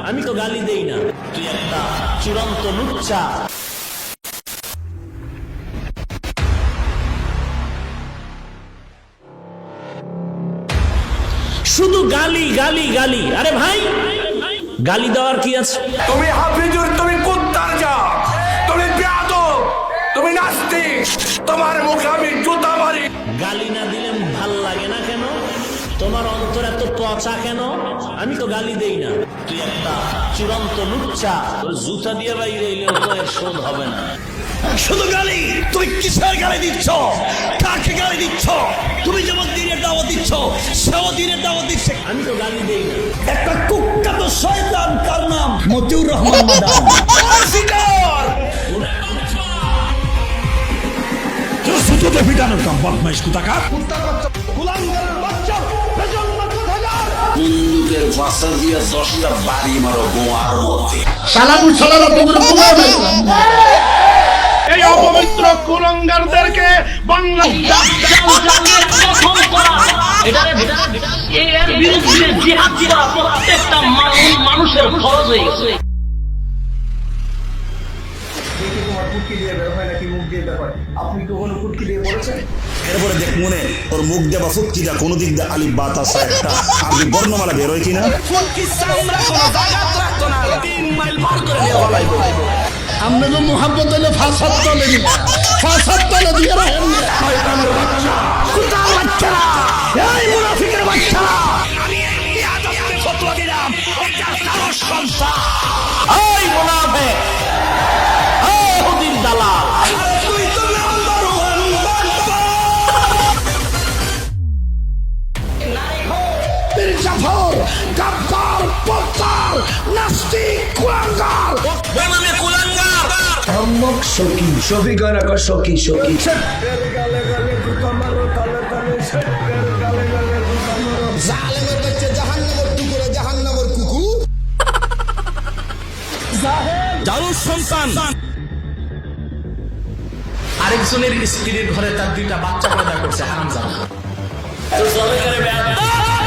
আমি তো গালি দেই না। তুই একটা চূড়ান্ত লুচ্চা। শুধু গালি গালি গালি। আরে ভাই, গালি দেওয়ার কি আছে? তুমি হাফিজুর, তুমি কুত্তার যা, তুমি বেয়াদব, তুমি নাস্তিক, তোমার মুখে আমি জুতা মারি। গালি না দিলে ভাল লাগে না কেন? তোমার অন্তর এত পচা কেন? আমি তো গালি দেই না। তুই একটা চূড়ান্ত লুচ্চা। তোর জুতা দিয়ে বাইরে এলেও তো এর শোধ হবে না। শুধু গালি। তুমি কিসের গালি দিচ্ছ? কাকে গালি দিচ্ছ? তুমি যেমন দিনের দাওয়াত দিচ্ছ, সেও দিনের দাওয়াত দিচ্ছে। আমি তো গালি দেই না। একটা কুখ্যাত শয়তান, কার নাম মতিউর রহমান মাদান। জুতোতে পিটানোর কাম, বদমাইশ কোথাকার। বন্দুকের বাসা দিয়ে 10টা বাড়ি মারো গোয়ার মধ্যে। এই অপবিত্র কুলঙ্গারদেরকে বাংলা এর বিরুদ্ধে জিহাদ করা প্রত্যেকটা মানুষের ফরজ হয়ে গেছে। এরপরে দেখ মনে ওর মুখ দেবা ফুটকি দা কোন দিক দিয়ে আলিফ বা তাসা একটা আরবি বর্ণমালা বের হয় কিনা। আমরা তো মোহাম্মদ হলে ফাঁসাদ তলে নি, ফাঁসাদ তলে দিয়ে রাখেন না। শয়তানের বাচ্চা, কুত্তার বাচ্চারা, এই মুনাফিকের বাচ্চারা, আমি এই বেয়াদবকে ফতোয়া দিলাম, এটা সাহস সংস্থা। এই মুনাফিক, এই ইহুদির দালাল। তুই তো নাম্বার 1 মির্জাফর, গাদ্দার, পদ্মার, নাস্তিক, কুলাঙ্গার। বেনামে কুলাঙ্গার। ধর্মক সখী, সফিকার আকার সখী সখী। জালেমের বাচ্চা, জাহান্নামের টুকরা, জাহান্নামের কুকুর। জালুর সন্তান আরেকজনের স্ত্রীর ঘরে তার 2টা বাচ্চা পয়দা করছে, হারামজাদা।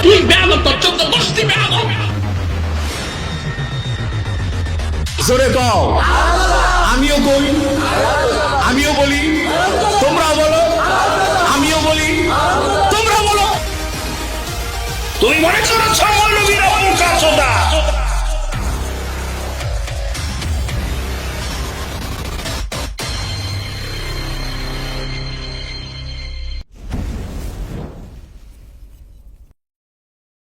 তুই বেয়াদব, তোর 14-10টি বেয়াদব। জোরে কও। আমিও বলি, আমিও বলি, তোমরা বলো, আমিও বলি, তোমরা বলো। তুমি মনে করছো মৌলবীরা বোকা চোদা?